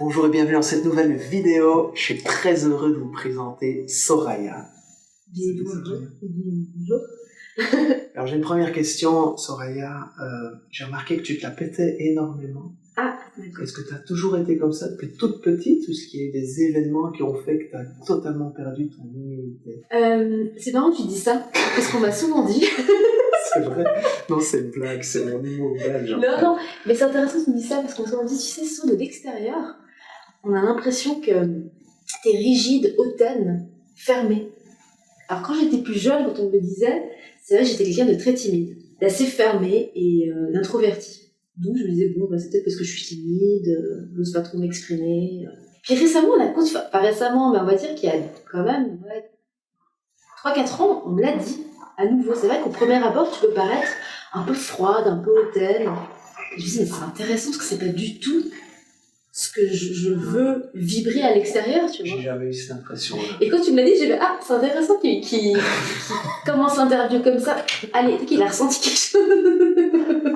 Bonjour et bienvenue dans cette nouvelle vidéo. Je suis très heureux de vous présenter Soraya. Bonjour. Alors j'ai une première question, Soraya. J'ai remarqué que tu te la pétais énormément. Ah, d'accord. Est-ce que tu as toujours été comme ça depuis toute petite ou est-ce qu'il y a eu des événements qui ont fait que tu as totalement perdu ton humilité? C'est marrant que tu dis ça, parce qu'on m'a souvent dit. C'est vrai? Non, c'est une blague, c'est mon humour belge. Non, mais c'est intéressant que tu me dises ça, parce qu'on m'a souvent dit, tu sais, de l'extérieur, on a l'impression que t'es rigide, hautaine, fermée. Alors quand j'étais plus jeune, quand on me le disait, c'est vrai que j'étais quelqu'un de très timide, d'assez fermé et d'introverti. Donc je me disais, bon, c'est peut-être parce que je suis timide, je n'ose pas trop m'exprimer. Puis récemment, pas récemment, mais on va dire qu'il y a quand même 3-4 ans, on me l'a dit à nouveau. C'est vrai qu'au premier abord, tu peux paraître un peu froide, un peu hautaine. Et je me dis, mais c'est intéressant parce que c'est pas du tout ce que je veux vibrer à l'extérieur, tu vois. J'ai jamais eu cette impression-là. Et quand tu me l'as dit, j'ai fait, c'est intéressant qu'il commence l'interview comme ça. Allez, qu'il a ressenti quelque chose.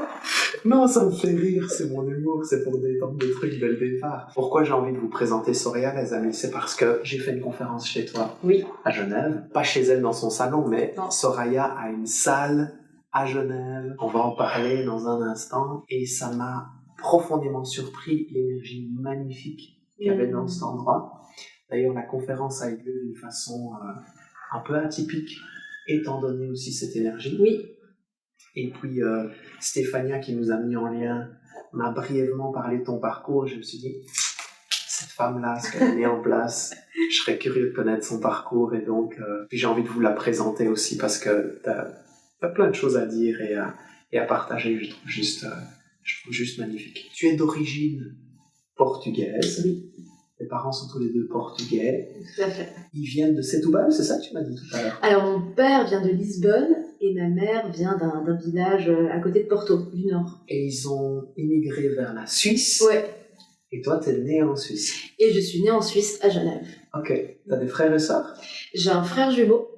Non, ça me fait rire, c'est mon humour, c'est pour détendre le truc dès le départ. Pourquoi j'ai envie de vous présenter Soraya, les amis? C'est parce que j'ai fait une conférence chez toi, oui, à Genève. Pas chez elle dans son salon, mais non. Soraya a une salle à Genève. On va en parler dans un instant. Et ça m'a profondément surpris, l'énergie magnifique qu'il y avait dans cet endroit. D'ailleurs, la conférence a eu lieu d'une façon un peu atypique, étant donné aussi cette énergie. Oui. Et puis, Stéphania, qui nous a mis en lien, m'a brièvement parlé de ton parcours. Je me suis dit, cette femme-là, ce qu'elle a mis en place, je serais curieux de connaître son parcours. Et donc, puis j'ai envie de vous la présenter aussi parce que t'as plein de choses à dire et à partager. Je trouve juste magnifique. Tu es d'origine portugaise. Oui. Tes parents sont tous les deux portugais. Tout à fait. Ils viennent de Setúbal, c'est ça que tu m'as dit tout à l'heure? Alors, mon père vient de Lisbonne et ma mère vient d'un village à côté de Porto, du Nord. Et ils ont immigré vers la Suisse. Ouais. Et toi, t'es née en Suisse. Et je suis née en Suisse, à Genève. Ok. T'as des frères et sœurs? J'ai un frère jumeau.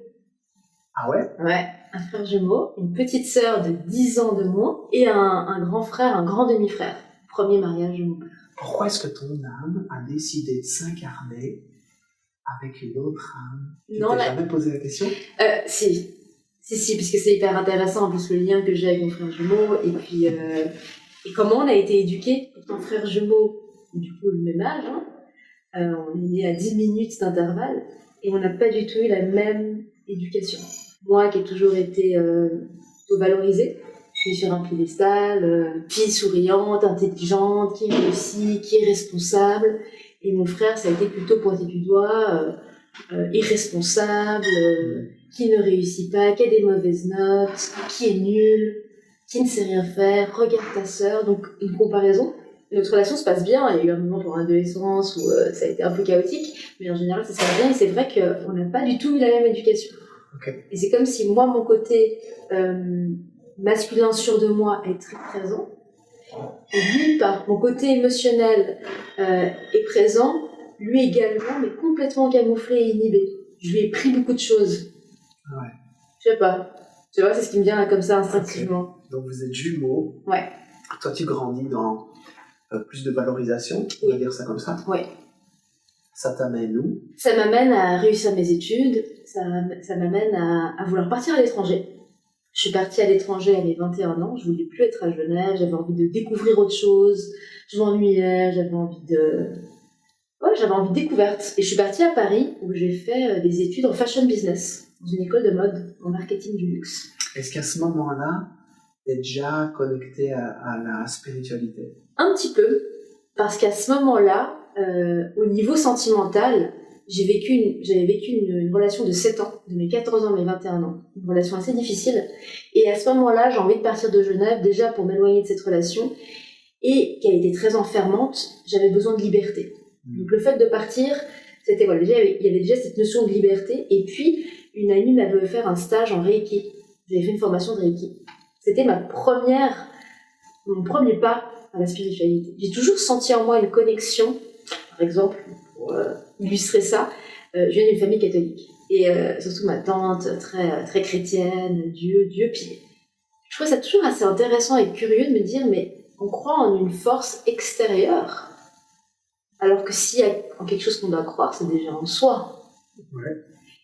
Ah ouais? Ouais, un frère jumeau, une petite sœur de 10 ans de moins et un grand frère, un grand demi-frère. Premier mariage de mon père. Pourquoi est-ce que ton âme a décidé de s'incarner avec une autre âme? Tu t'es jamais posé la question? Si, parce que c'est hyper intéressant en plus le lien que j'ai avec mon frère jumeau et puis et comment on a été éduqués. Pourtant frère jumeau, du coup le même âge, on est né à 10 minutes d'intervalle et on n'a pas du tout eu la même éducation. Moi qui ai toujours été plutôt valorisée, je suis sur un piédestal, fille souriante, intelligente, qui réussit, qui est responsable. Et mon frère, ça a été plutôt pointé du doigt, irresponsable, qui ne réussit pas, qui a des mauvaises notes, qui est nul, qui ne sait rien faire, regarde ta sœur. Donc une comparaison. Notre relation se passe bien, il y a eu un moment pour l'adolescence où ça a été un peu chaotique, mais en général ça se passe bien et c'est vrai qu'on n'a pas du tout eu la même éducation. Okay. Et c'est comme si moi, mon côté masculin sûr de moi est très présent, et lui pas. Mon côté émotionnel est présent, lui également, mais complètement camouflé et inhibé. Je lui ai pris beaucoup de choses. Ouais. Je sais pas. Tu vois, c'est ce qui me vient là comme ça instinctivement. Okay. Donc vous êtes jumeaux. Ouais. Toi, tu grandis dans plus de valorisation, on va dire ça comme ça. Ouais. Ça t'amène où? Ça m'amène à réussir mes études, ça m'amène à vouloir partir à l'étranger. Je suis partie à l'étranger à mes 21 ans, je voulais plus être à Genève, j'avais envie de découvrir autre chose, je m'ennuyais, j'avais envie de découverte. Et je suis partie à Paris où j'ai fait des études en fashion business, dans une école de mode, en marketing du luxe. Est-ce qu'à ce moment-là, t'es déjà connectée à la spiritualité? Un petit peu, parce qu'à ce moment-là, au niveau sentimental, j'avais vécu une relation de 7 ans, de mes 14 ans à mes 21 ans. Une relation assez difficile. Et à ce moment-là, j'ai envie de partir de Genève, déjà pour m'éloigner de cette relation, et qui a été très enfermante, j'avais besoin de liberté. Donc le fait de partir, c'était il y avait déjà cette notion de liberté, et puis une amie m'avait offert un stage en Reiki. J'avais fait une formation de Reiki. C'était mon premier pas à la spiritualité. J'ai toujours senti en moi une connexion. Par exemple, pour illustrer ça, je viens d'une famille catholique. Et surtout ma tante, très, très chrétienne, Dieu. Puis je trouvais ça toujours assez intéressant et curieux de me dire, mais on croit en une force extérieure Alors que s'il y a quelque chose qu'on doit croire, c'est déjà en soi. Ouais.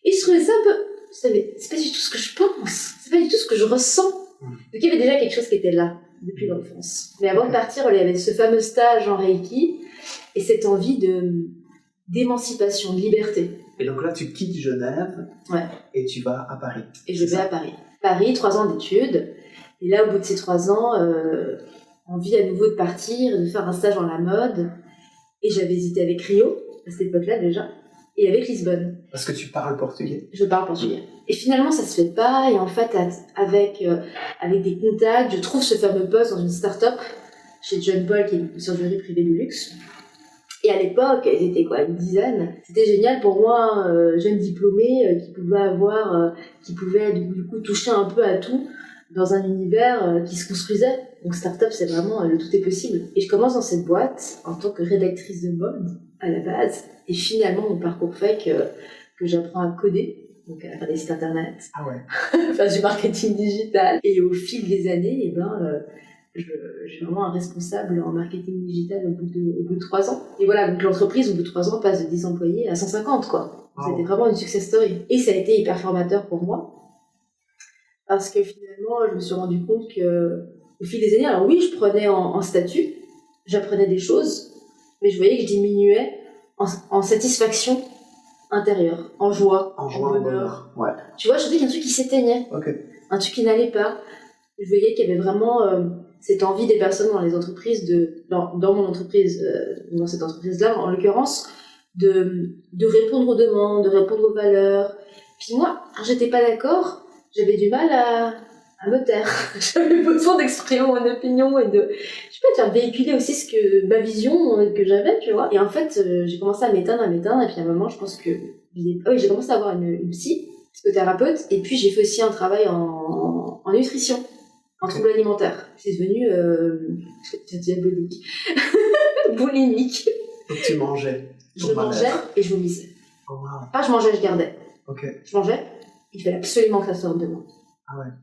Et je trouvais ça un peu... Vous savez, c'est pas du tout ce que je pense, c'est pas du tout ce que je ressens. Donc il y avait déjà quelque chose qui était là, depuis l'enfance. Mais avant de partir, il y avait ce fameux stage en Reiki, et cette envie d'émancipation, de liberté. Et donc là, tu quittes Genève et tu vas à Paris. Et je vais à Paris. Paris, 3 ans d'études. Et là, au bout de ces 3 ans, envie à nouveau de partir, de faire un stage dans la mode. Et j'avais hésité avec Rio, à cette époque-là déjà, et avec Lisbonne. Parce que tu parles portugais. Je parle portugais. Et finalement, ça se fait pas. Et en fait, avec des contacts, je trouve ce fameux poste dans une start-up chez John Paul, qui est une conciergerie privée de luxe. Et à l'époque, ils étaient une dizaine. C'était génial pour moi, jeune diplômée, qui pouvait du coup toucher un peu à tout dans un univers qui se construisait. Donc start-up, c'est vraiment le tout est possible. Et je commence dans cette boîte en tant que rédactrice de mode à la base. Et finalement, mon parcours fait que j'apprends à coder, donc à faire des sites internet, faire du marketing digital. Et au fil des années, je suis vraiment un responsable en marketing digital au bout de 3 ans. Et voilà, donc l'entreprise, au bout de 3 ans, passe de 10 employés à 150, quoi. C'était vraiment une success story. Et ça a été hyper formateur pour moi. Parce que finalement, je me suis rendu compte qu'au fil des années, alors oui, je prenais en statut, j'apprenais des choses, mais je voyais que je diminuais en satisfaction intérieure, en joie, en bonheur. Ouais. Tu vois, je sentais qu'il y a un truc qui s'éteignait, un truc qui n'allait pas. Je voyais qu'il y avait vraiment cette envie des personnes dans les entreprises, dans mon entreprise, dans cette entreprise-là, en l'occurrence, de répondre aux demandes, de répondre aux valeurs. Puis moi, j'étais pas d'accord, j'avais du mal à me taire. J'avais besoin d'exprimer mon opinion et de faire véhiculer aussi ma vision que j'avais, tu vois. Et en fait, j'ai commencé à m'éteindre, et puis à un moment, je pense que j'ai commencé à avoir une psychothérapeute, et puis j'ai fait aussi un travail en nutrition. En trouble alimentaire. C'est devenu diabolique. Boulimique. Donc tu mangeais. Je mangeais et je vomissais. Oh, wow. Pas je mangeais, je gardais. Je mangeais, il fallait absolument que ça sorte de moi.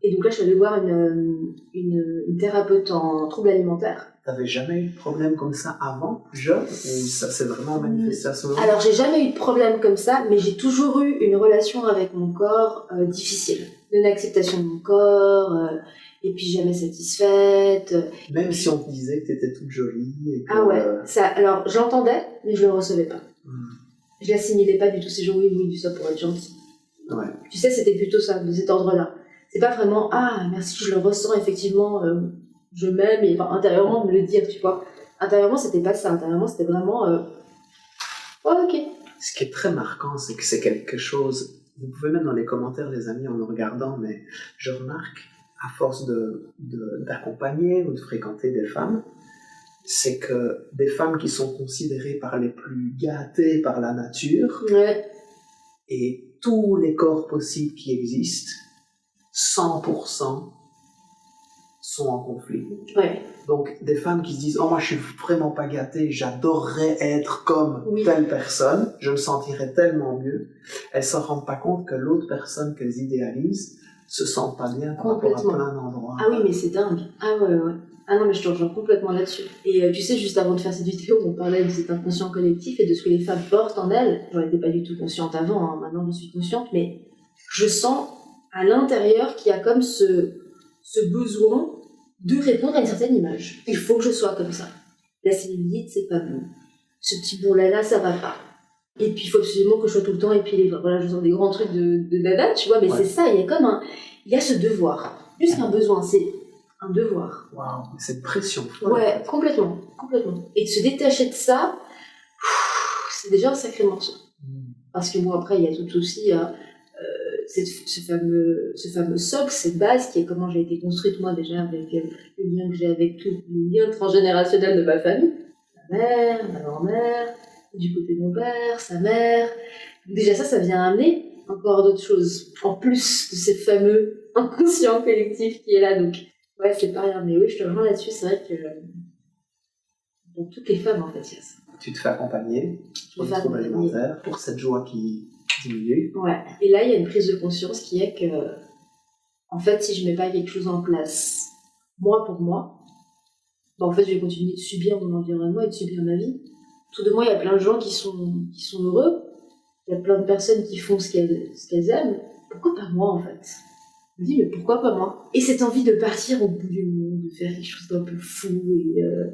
Et donc là, je suis allée voir une thérapeute en trouble alimentaire. T'avais jamais eu de problème comme ça avant, plus jeune, ou ça s'est vraiment manifesté à ce moment? Alors, j'ai jamais eu de problème comme ça, mais j'ai toujours eu une relation avec mon corps difficile. Une acceptation de mon corps, et puis jamais satisfaite. Même si on te disait que t'étais toute jolie. Et que, ah ouais, alors j'entendais, mais je le recevais pas. Je l'assimilais pas du tout. Ces gens, oui, du ça pour être gentil. Ouais. Tu sais, c'était plutôt ça, de cet ordre-là. C'est pas vraiment, merci, je le ressens, effectivement, je m'aime, et intérieurement, me le dire, tu vois. Intérieurement, c'était pas ça. Intérieurement, c'était vraiment, ok. Ce qui est très marquant, c'est que c'est quelque chose, vous pouvez même dans les commentaires, les amis, en nous regardant, mais je remarque, à force d'accompagner ou de fréquenter des femmes, c'est que des femmes qui sont considérées par les plus gâtées par la nature, et tous les corps possibles qui existent, 100% sont en conflit. Donc des femmes qui se disent « Oh, moi je suis vraiment pas gâtée, j'adorerais être comme telle personne, je me sentirais tellement mieux », elles s'en rendent pas compte que l'autre personne qu'elles idéalisent se sent pas bien par rapport à plein d'endroits. Ah oui, mais c'est dingue. Ah ouais. Ah non, mais je te rejoins complètement là-dessus. Et tu sais, juste avant de faire cette vidéo, on parlait de cet inconscient collectif et de ce que les femmes portent en elles. J'en étais pas du tout consciente avant, maintenant je suis consciente, mais je sens à l'intérieur qu'il y a comme ce besoin de répondre à une certaine image. Il faut que je sois comme ça. La cellulite, c'est pas bon. Ce petit bourrelet-là, ça va pas. Et puis il faut absolument que je sois tout le temps équilibrée. Voilà, je sens des grands trucs de dada, tu vois, mais c'est ça, il y a ce devoir. Plus qu'un besoin, c'est un devoir. Waouh, cette pression. Ouais, complètement. Et de se détacher de ça, c'est déjà un sacré morceau. Parce que après, il y a tout aussi ce fameux socle, cette base qui est comment j'ai été construite moi déjà avec le lien que j'ai avec tout le lien transgénérationnel de ma famille, ma mère, ma grand-mère, du côté de mon père, sa mère. Déjà ça vient amener encore d'autres choses en plus de ces fameux inconscients collectifs qui est là. Donc ouais, c'est pas rien, mais oui, je te rejoins là-dessus. C'est vrai que dans toutes les femmes en fait, il y a ça. Tu te fais accompagner pour le trouble alimentaire, pour cette joie qui diminue. Ouais, et là il y a une prise de conscience qui est que en fait, si je mets pas quelque chose en place, moi pour moi, en fait je vais continuer de subir mon environnement et de subir ma vie. autour de moi, il y a plein de gens qui sont heureux. Il y a plein de personnes qui font ce qu'elles aiment. Pourquoi pas moi, en fait? Je me dis, mais pourquoi pas moi? Et cette envie de partir au bout du monde, de faire quelque chose d'un peu fou.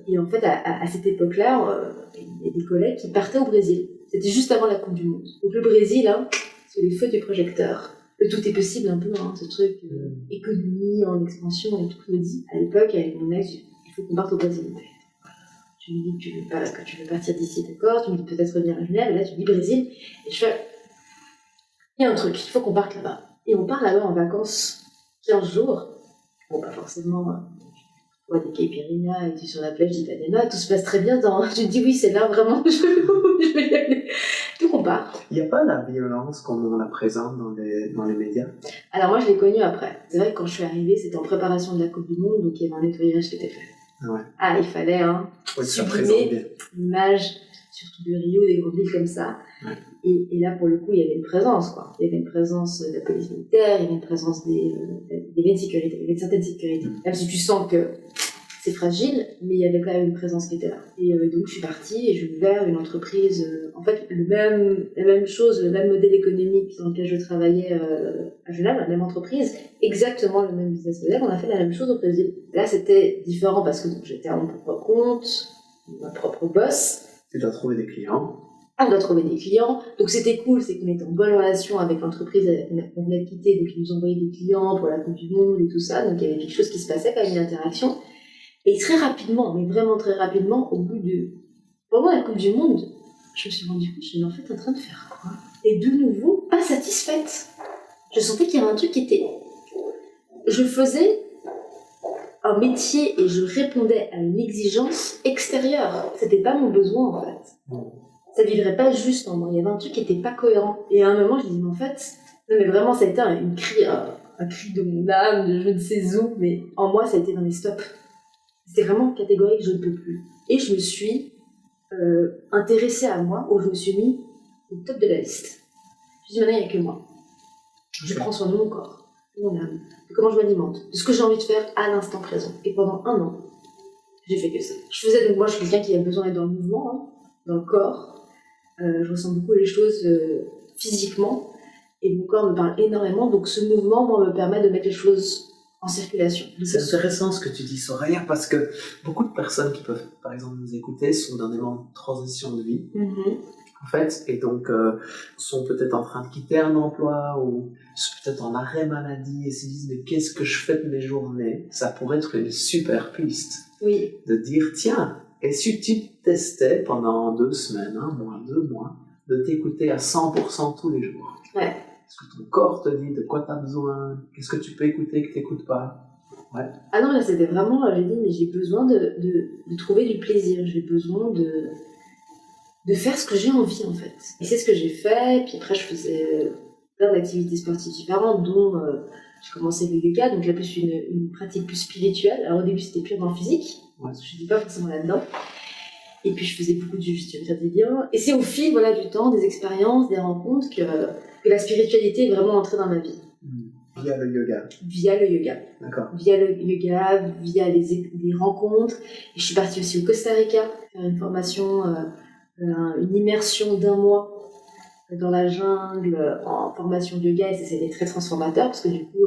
Et en fait, à cette époque-là, il y a des collègues qui partaient au Brésil. C'était juste avant la Coupe du Monde. Donc le Brésil, hein, c'est les feux du projecteur. Le tout est possible un peu, hein, ce truc, économie en expansion et tout. Je me dis, à l'époque, avec mon ex, il faut qu'on parte au Brésil. Tu me dis que tu veux partir d'ici, d'accord? Tu me dis peut-être revenir à Genève, et là tu me dis Brésil. Et je fais, il y a un truc, il faut qu'on parte là-bas. Et on part là-bas en vacances 15 jours. Bon, pas forcément, des caipirinhas et tu es sur la plage d'Ipanema, tout se passe très bien. Tu te dis oui, c'est là vraiment, je vais y aller. Donc on part. Il n'y a pas la violence comme on la présente dans les médias? Alors moi je l'ai connue après. C'est vrai que quand je suis arrivée, c'était en préparation de la Coupe du Monde, donc il y avait un nettoyage qui était fait. Ouais. Ah, il fallait sublimer l'image, surtout de Rio, des grandes villes comme ça. Ouais. Et là, pour le coup, il y avait une présence, quoi. Il y avait une présence de la police militaire, il y avait une présence il y avait une sécurité, il y avait une certaine sécurité. Même si tu sens que c'est fragile, mais il y avait quand même une présence qui était là. Et donc, je suis partie et j'ai ouvert une entreprise, en fait, la même chose, le même modèle économique dans lequel je travaillais à Genève, la même entreprise, exactement le même business model. On a fait la même chose au Brésil. Là, c'était différent parce que donc, j'étais à mon propre compte, ma propre boss. Tu dois trouver des clients. On doit trouver des clients. Donc, c'était cool, c'est qu'on était en bonne relation avec l'entreprise qu'on venait de quitter. Donc, ils nous envoyaient des clients pour la Coupe du Monde et tout ça. Donc, il y avait quelque chose qui se passait, quand même une interaction. Et très rapidement, mais vraiment très rapidement, pendant la Coupe du Monde, je me suis rendu compte, je suis en fait en train de faire quoi? Et de nouveau, pas satisfaite. Je sentais qu'il y avait un truc qui était... Je faisais un métier et je répondais à une exigence extérieure. C'était pas mon besoin, en fait. Ça vivrait pas juste en moi. Il y avait un truc qui était pas cohérent. Et à un moment, je me dis, mais en fait... Non, mais vraiment, ça a été un cri de mon âme, de je ne sais où, mais en moi, ça a été dans les stops. C'était vraiment catégorique, je ne peux plus. Et je me suis intéressée à moi, où je me suis mis au top de la liste. Je me suis dit, maintenant, il n'y a que moi. Je prends soin de mon corps, de mon âme, de comment je m'alimente, de ce que j'ai envie de faire à l'instant présent. Et pendant 1 an, j'ai fait que ça. Moi, je suis quelqu'un qui a besoin d'être dans le mouvement, hein, dans le corps. Je ressens beaucoup les choses physiquement, et mon corps me parle énormément. Donc, ce mouvement, moi, me permet de mettre les choses en circulation. C'est intéressant ce que tu dis, Soraya, parce que beaucoup de personnes qui peuvent, par exemple, nous écouter sont dans des moments de transition de vie, en fait, et donc sont peut-être en train de quitter un emploi ou sont peut-être en arrêt maladie et se disent mais qu'est-ce que je fais de mes journées? Ça pourrait être une super piste de dire tiens, et si tu testais pendant 2 semaines, 1 mois, 2 mois, de t'écouter à 100% tous les jours. Ouais. Est-ce que ton corps te dit de quoi tu as besoin? Qu'est-ce que tu peux écouter que tu n'écoutes pas? Ouais. Ah non, là, c'était vraiment... J'ai dit, mais j'ai besoin de trouver du plaisir. J'ai besoin de faire ce que j'ai envie, en fait. Et c'est ce que j'ai fait. Puis après, je faisais plein d'activités sportives différentes, dont j'ai commencé le yoga, donc là, plus une pratique plus spirituelle. Alors au début, c'était purement physique. Ouais. Je n'étais pas forcément là-dedans. Et puis, je faisais beaucoup de gestuelle des liens. Et c'est au fil du temps, des expériences, des rencontres, que la spiritualité est vraiment entrée dans ma vie. Via le yoga. Via le yoga. D'accord. Via le yoga, via des rencontres. Et je suis partie aussi au Costa Rica faire une formation, une immersion d'1 mois dans la jungle en formation de yoga. Et ça, c'était très transformateur parce que du coup,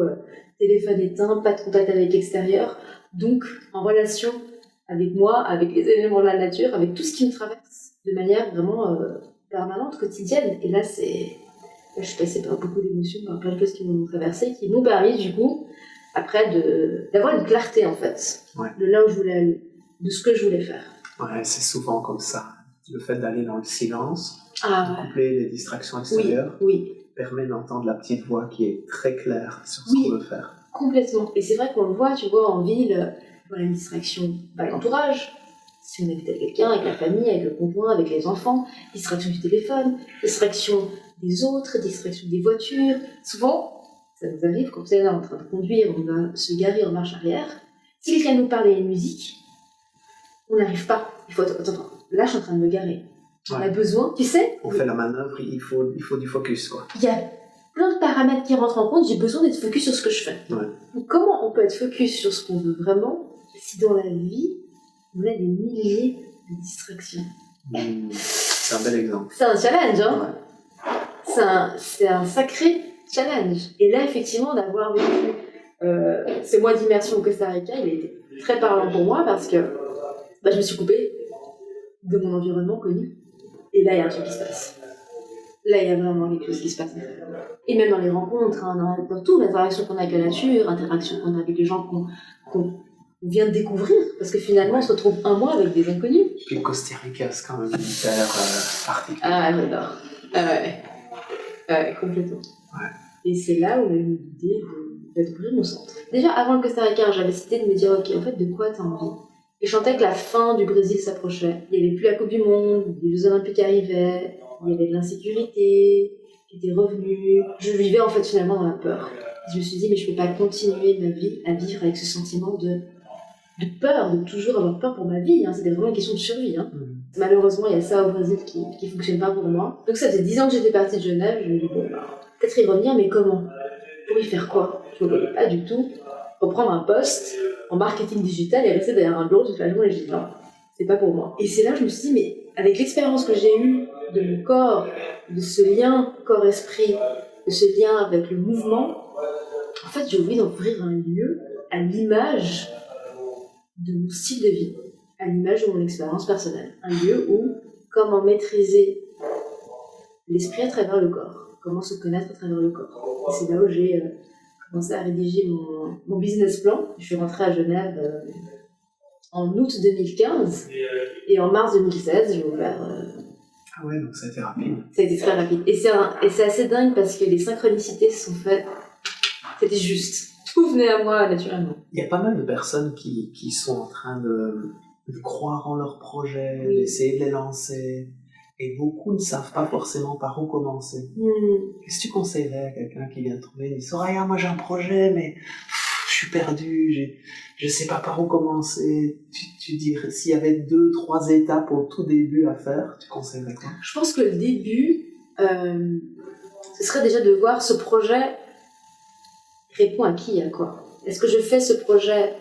téléphone éteint, pas de contact avec l'extérieur. Donc, en relation avec moi, avec les éléments de la nature, avec tout ce qui me traverse de manière vraiment permanente, quotidienne. Et là, je suis passée par beaucoup d'émotions, par plein de choses qui m'ont traversée, qui m'ont permis, du coup, après, d'avoir une clarté, en fait, de là où je voulais aller, de ce que je voulais faire. Ouais, c'est souvent comme ça. Le fait d'aller dans le silence, de coupler les distractions extérieures, permet d'entendre la petite voix qui est très claire sur ce qu'on veut faire. Complètement. Et c'est vrai qu'on le voit, tu vois, en ville, voilà, une distraction, l'entourage. Si on habite avec quelqu'un, avec la famille, avec le conjoint, avec les enfants, distraction du téléphone, distraction des autres, distraction des voitures. Souvent, ça nous arrive quand on est là en train de conduire, on va se garer en marche arrière. Si quelqu'un nous parle et une musique, on n'arrive pas. Il faut attends, là je suis en train de me garer. On a besoin, tu sais. On fait la manœuvre, il faut du focus, quoi. Il y a plein de paramètres qui rentrent en compte, j'ai besoin d'être focus sur ce que je fais. Ouais. Donc, comment on peut être focus sur ce qu'on veut vraiment si dans la vie, on a des milliers de distractions? C'est un bel exemple. C'est un challenge, hein. Ouais. C'est un sacré challenge. Et là, effectivement, d'avoir vécu ces mois d'immersion au Costa Rica, il a été très parlant pour moi parce que je me suis coupée de mon environnement connu. Et là, il y a un truc qui se passe. Là, il y a vraiment quelque chose qui se passe. Et même dans les rencontres, hein, dans toute l'interaction qu'on a avec la nature, l'interaction qu'on a avec les gens qu'on vient de découvrir. Parce que finalement, on se retrouve un mois avec des inconnus. Puis le Costa Rica, c'est quand même une terre particulière. Ah, j'adore. Ouais, complètement. Ouais. Et c'est là où on a eu l'idée d'ouvrir mon centre. Déjà, avant le Costa Rica, j'avais décidé de me dire, ok, en fait, de quoi t'as envie? Et je sentais que la fin du Brésil s'approchait. Il n'y avait plus la Coupe du Monde, les Jeux Olympiques arrivaient, il y avait de l'insécurité qui était revenue. Je vivais en fait finalement dans la peur. Et je me suis dit, mais je ne peux pas continuer ma vie à vivre avec ce sentiment de peur, de toujours avoir peur pour ma vie. Hein. C'était vraiment une question de survie. Hein. Malheureusement, il y a ça au Brésil qui ne fonctionne pas pour moi. Donc ça faisait 10 ans que j'étais partie de Genève. Je me dis, bon, peut-être y revenir, mais comment? Pour y faire quoi? Je ne me voyais pas du tout reprendre un poste en marketing digital et rester derrière un bureau toute la journée. Et je dis, non, c'est pas pour moi. Et c'est là que je me suis dit, mais avec l'expérience que j'ai eue de mon corps, de ce lien corps-esprit, de ce lien avec le mouvement, en fait, j'ai envie d'ouvrir un lieu à l'image de mon style de vie, à l'image de mon expérience personnelle. Un lieu où, comment maîtriser l'esprit à travers le corps, comment se connaître à travers le corps. Et c'est là où j'ai commencé à rédiger mon business plan. Je suis rentrée à Genève en août 2015 et en mars 2016, j'ai ouvert... Ah ouais, donc ça a été rapide. Ça a été très rapide. Et c'est assez dingue parce que les synchronicités se sont faites... C'était juste. Tout venait à moi naturellement. Il y a pas mal de personnes qui sont en train de croire en leurs projets, Oui. d'essayer de les lancer. Et beaucoup ne savent pas forcément par où commencer. Qu'est-ce que tu conseillerais à quelqu'un qui vient de trouver et dit « Soraya, moi j'ai un projet, mais je suis perdu, je sais pas par où commencer. » Tu dirais, s'il y avait 2-3 étapes au tout début à faire, tu conseillerais quoi? Je pense que le début, ce serait déjà de voir ce projet répond à qui, à quoi. Est-ce que je fais ce projet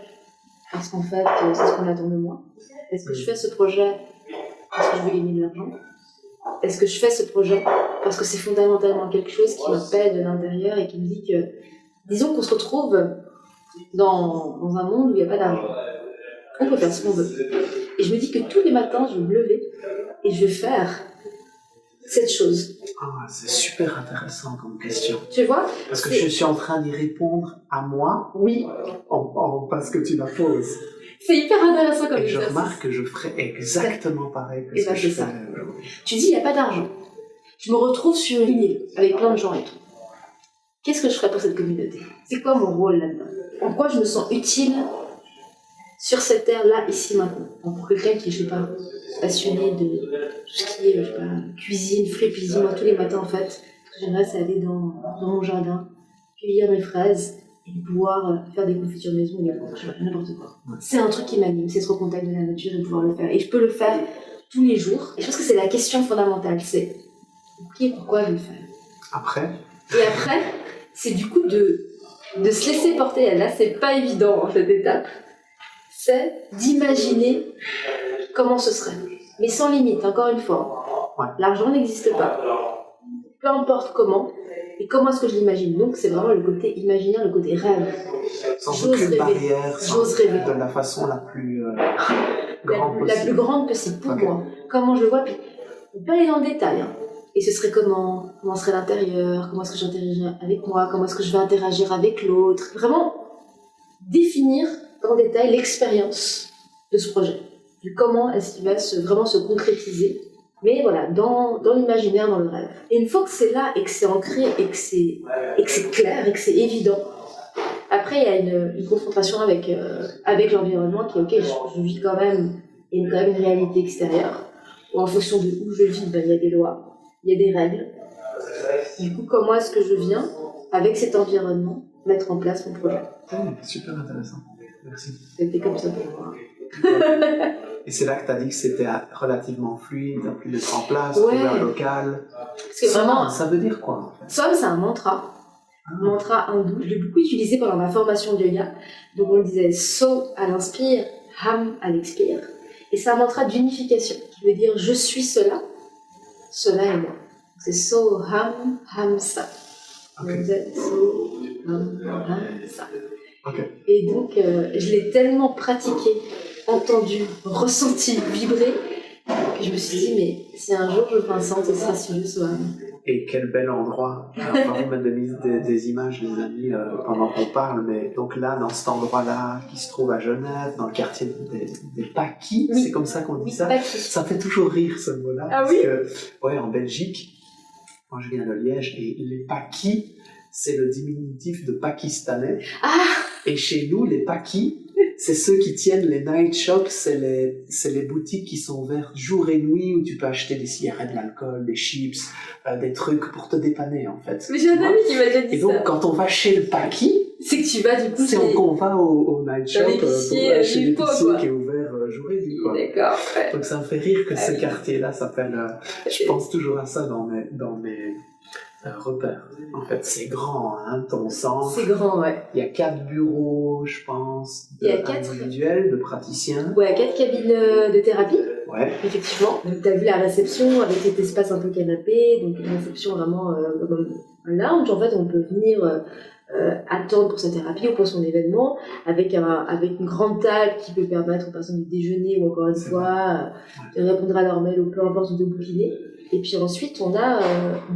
parce qu'en fait, c'est ce qu'on attend de moi? Est-ce que je fais ce projet parce que je veux gagner de l'argent? Est-ce que je fais ce projet parce que c'est fondamentalement quelque chose qui m'appelle de l'intérieur et qui me dit que, disons qu'on se retrouve dans un monde où il n'y a pas d'argent. On peut faire ce qu'on veut. Et je me dis que tous les matins, je vais me lever et je vais faire cette chose. Ah, c'est super intéressant comme question. Tu vois? Parce que je suis en train d'y répondre à moi. Oui. Parce que tu la poses. C'est hyper intéressant comme exercice. Et je exercice. remarque que je ferais exactement pareil que ce que je fais aujourd'hui. Tu dis, il n'y a pas d'argent. Je me retrouve sur une île avec plein de gens et tout. Qu'est-ce que je ferais pour cette communauté? C'est quoi mon rôle là-dedans? En quoi je me sens utile sur cette terre-là, ici, maintenant? Pour quelqu'un qui, je sais pas, passionné de tout ce qui est, je sais pas, cuisine, fruits, cuisine, moi tous les matins en fait, ce que j'aimerais c'est aller dans mon jardin, cueillir mes fraises et pouvoir faire des confitures maison, n'importe quoi. Ouais. C'est un truc qui m'anime, c'est être au contact de la nature et pouvoir le faire. Et je peux le faire tous les jours. Et je pense que c'est la question fondamentale, c'est qui et pourquoi je le fais. Après. Et après, c'est du coup de se laisser porter. Et là, c'est pas évident en cette étape. C'est d'imaginer comment ce serait. Mais sans limite, encore une fois. Ouais. L'argent n'existe pas. Peu importe comment. Et comment est-ce que je l'imagine? Donc, c'est vraiment le côté imaginaire, le côté rêve. Sans aucune barrière, j'ose rêver. De la façon la plus grande possible. La plus grande possible pour moi. Comment je le vois, puis on peut aller dans le détail. Hein. Et ce serait comment serait l'intérieur, comment est-ce que j'interagirais avec moi, comment est-ce que je vais interagir avec l'autre. Vraiment définir en détail l'expérience de ce projet. Du comment est-ce qu'il va vraiment se concrétiser. Mais voilà, dans l'imaginaire, dans le rêve. Et une fois que c'est là, et que c'est ancré, et que c'est clair, et que c'est évident, après il y a une confrontation avec l'environnement qui est ok, je vis quand même, il y a quand même une réalité extérieure, où en fonction de où je vis, il y a des lois, il y a des règles. Du coup, comment est-ce que je viens, avec cet environnement, mettre en place mon projet? Super intéressant, merci. C'était comme ça pour moi. Et c'est là que tu as dit que c'était relativement fluide, tu as pu mettre en place, trouver un local. Parce que vraiment, ça veut dire quoi en fait? Somme, c'est un mantra. Un mantra hindou. Je l'ai beaucoup utilisé pendant ma formation de yoga. Donc on disait So à l'inspire, Ham à l'expire. Et c'est un mantra d'unification. qui veut dire je suis cela, cela est moi. C'est Soham Hamsa. Ok. Soham Hamsa. Ok. Et donc, je l'ai tellement pratiqué, entendu, ressenti, vibré, que je me suis dit, mais si un jour je fais un centre, ce sera sur le Soham. Et quel bel endroit. Alors, on va vous mettre des images, les amis, pendant qu'on parle. Mais donc là, dans cet endroit-là, qui se trouve à Genève, dans le quartier des Paquis, Oui. c'est comme ça qu'on dit ça. Paquis. Ça fait toujours rire, ce mot-là. Ah parce oui que, ouais, en Belgique, quand je viens de Liège, et les Paquis, c'est le diminutif de pakistanais. Ah Et chez nous, les Paquis, c'est ceux qui tiennent les night shops, c'est les boutiques qui sont ouvertes jour et nuit où tu peux acheter des cigarettes, de l'alcool, des chips, des trucs pour te dépanner en fait. Mais j'ai un ami qui m'a déjà dit Et donc ça. quand on va chez le Paki, C'est que tu vas du coup c'est qu'on va au night shop, l'épicier, chez du pot, l'épicier quoi. qui est ouvert jour et nuit. Quoi. D'accord, ouais. Donc ça me fait rire que Ah ce oui. quartier-là s'appelle... je pense toujours à ça dans mes repères. En fait, c'est grand, hein, ton centre. C'est grand, ouais. Il y a 4 bureaux, je pense, Il y a 4 individuels, de praticiens. Ouais, 4 cabines de thérapie, Ouais. effectivement. Donc, tu as vu la réception avec cet espace un peu canapé, donc une réception vraiment comme un lounge. En fait, on peut venir attendre pour sa thérapie ou pour son événement, avec une grande table qui peut permettre aux personnes de déjeuner ou encore une fois de répondre à leur mail ou peu importe de bouquiner. Et puis ensuite, on a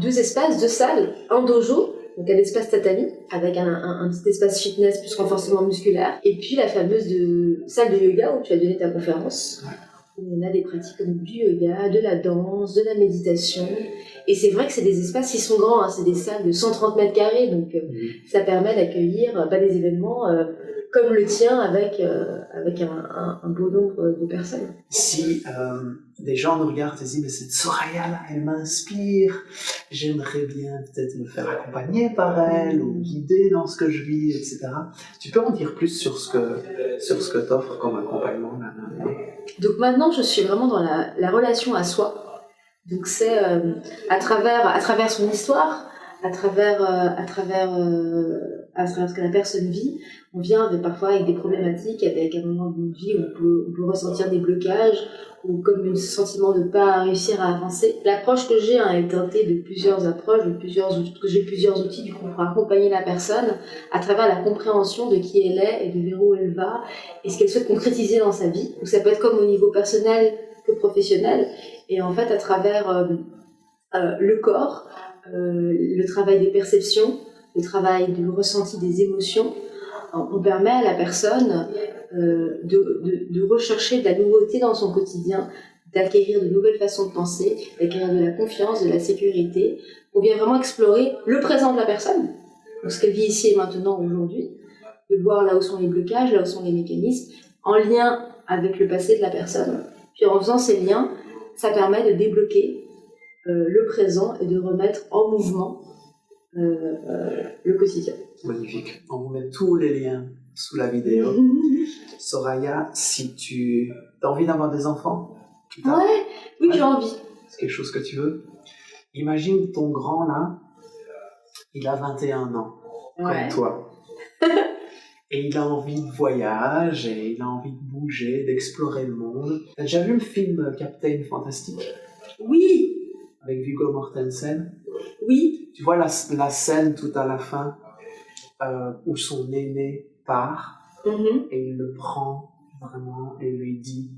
2 espaces, 2 salles, un dojo, donc un espace tatami, avec un petit espace fitness plus renforcement musculaire, et puis la fameuse salle de yoga où tu as donné ta conférence, où on a des pratiques comme du yoga, de la danse, de la méditation. Et c'est vrai que c'est des espaces qui sont grands, hein, c'est des salles de 130 mètres carrés, donc ça permet d'accueillir des événements comme le tien avec un beau nombre de personnes. Si des gens nous regardent et disent mais cette Soraya là, elle m'inspire, j'aimerais bien peut-être me faire accompagner par elle ou guider dans ce que je vis, etc. Tu peux en dire plus sur ce que t'offres comme accompagnement là maintenant? Donc maintenant, je suis vraiment dans la relation à soi. Donc c'est à travers son histoire, à travers ce que la personne vit, on vient parfois avec des problématiques, avec un moment de vie où on peut ressentir des blocages ou comme un sentiment de ne pas réussir à avancer. L'approche que j'ai est teintée de plusieurs approches, j'ai plusieurs outils du coup pour accompagner la personne à travers la compréhension de qui elle est et de vers où elle va et ce qu'elle souhaite concrétiser dans sa vie. Donc ça peut être comme au niveau personnel que professionnel. Et en fait, à travers le corps, le travail des perceptions, le travail du ressenti des émotions, on permet à la personne de rechercher de la nouveauté dans son quotidien, d'acquérir de nouvelles façons de penser, d'acquérir de la confiance, de la sécurité. On vient vraiment explorer le présent de la personne, donc ce qu'elle vit ici et maintenant, aujourd'hui, de voir là où sont les blocages, là où sont les mécanismes, en lien avec le passé de la personne. Puis en faisant ces liens, ça permet de débloquer le présent et de remettre en mouvement le quotidien. Magnifique. On vous met tous les liens sous la vidéo. Soraya, si tu as envie d'avoir des enfants, Oui, j'ai envie. C'est quelque chose que tu veux. Imagine ton grand là, il a 21 ans, comme toi. Et il a envie de voyage, et il a envie de bouger, d'explorer le monde. T'as déjà vu le film Captain Fantastic? Oui. Avec Viggo Mortensen? Oui. Tu vois la scène tout à la fin où son aîné part et il le prend vraiment et lui dit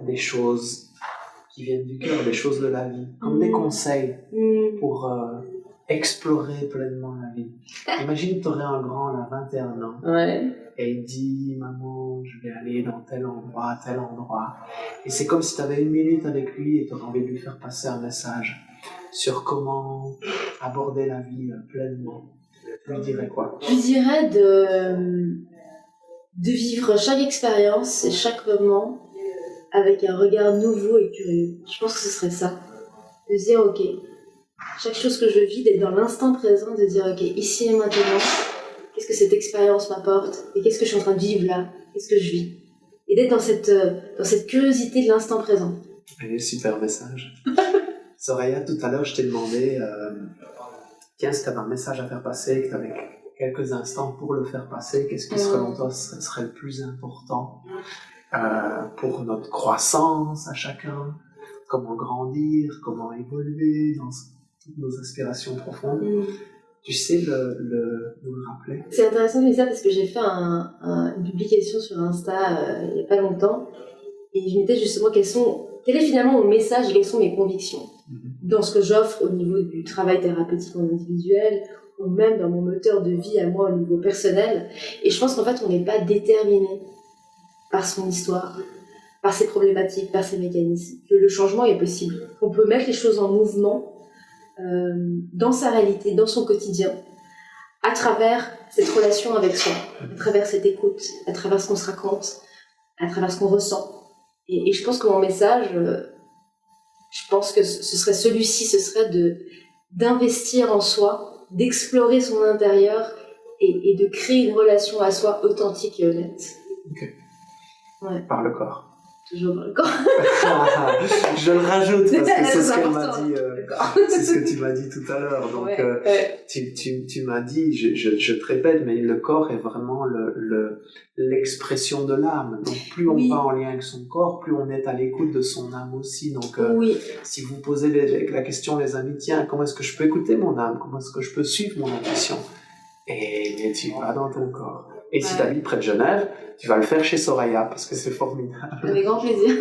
des choses qui viennent du cœur, des choses de la vie, comme des conseils pour explorer pleinement la vie. Imagine, tu aurais un grand là, 21 ans, et il dit « Maman, je vais aller dans tel endroit, tel endroit. » Et c'est comme si tu avais 1 minute avec lui et tu aurais envie de lui faire passer un message sur comment aborder la vie pleinement. Tu lui dirais quoi? Je dirais de vivre chaque expérience et chaque moment avec un regard nouveau et curieux. Je pense que ce serait ça. De se dire, ok, chaque chose que je vis, d'être dans l'instant présent, de dire, ok, ici et maintenant, qu'est-ce que cette expérience m'apporte et qu'est-ce que je suis en train de vivre là? Qu'est-ce que je vis? Et d'être dans cette curiosité de l'instant présent. Allez, super message. Soraya, tout à l'heure, je t'ai demandé, tiens, si tu avais un message à faire passer, que tu avais quelques instants pour le faire passer, qu'est-ce qui, selon toi, serait le plus important pour notre croissance à chacun, comment grandir, comment évoluer dans toutes nos aspirations profondes. Tu sais nous le rappeler? C'est intéressant de dire ça parce que j'ai fait une publication sur Insta il n'y a pas longtemps et je mettais justement quel est finalement mon message et quelles sont mes convictions dans ce que j'offre au niveau du travail thérapeutique en individuel ou même dans mon moteur de vie à moi au niveau personnel. Et je pense qu'en fait on n'est pas déterminé par son histoire, par ses problématiques, par ses mécanismes, que le changement est possible, qu'on peut mettre les choses en mouvement dans sa réalité, dans son quotidien, à travers cette relation avec soi, à travers cette écoute, à travers ce qu'on se raconte, à travers ce qu'on ressent. Et je pense que mon message, je pense que ce serait celui-ci, ce serait d'investir en soi, d'explorer son intérieur et de créer une relation à soi authentique et honnête. Ok. Ouais. Par le corps. Toujours par le corps. Je le rajoute parce que c'est ce qu'elle m'a important, dit. C'est ce que tu m'as dit tout à l'heure. Donc, tu m'as dit, je te répète, mais le corps est vraiment l'expression de l'âme. Donc, plus on va en lien avec son corps, plus on est à l'écoute de son âme aussi. Donc, si vous posez la question, les amis, tiens, comment est-ce que je peux écouter mon âme? Comment est-ce que je peux suivre mon intuition? Et tu vas dans ton corps. Et si tu habites près de Genève, tu vas le faire chez Soraya, parce que c'est formidable. Avec grand plaisir.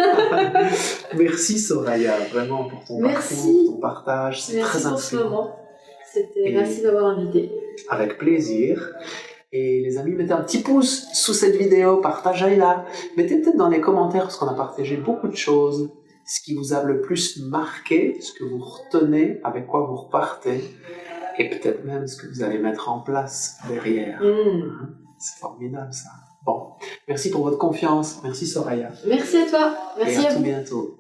Merci Soraya, vraiment, pour ton parcours, ton partage. C'est très inspirant. Merci d'avoir invité. Avec plaisir. Et les amis, mettez un petit pouce sous cette vidéo, partagez-la. Mettez peut-être dans les commentaires, parce qu'on a partagé beaucoup de choses, ce qui vous a le plus marqué, ce que vous retenez, avec quoi vous repartez, et peut-être même ce que vous allez mettre en place derrière. C'est formidable ça. Bon, merci pour votre confiance. Merci Soraya. Merci à toi. Merci et à vous. tout bientôt.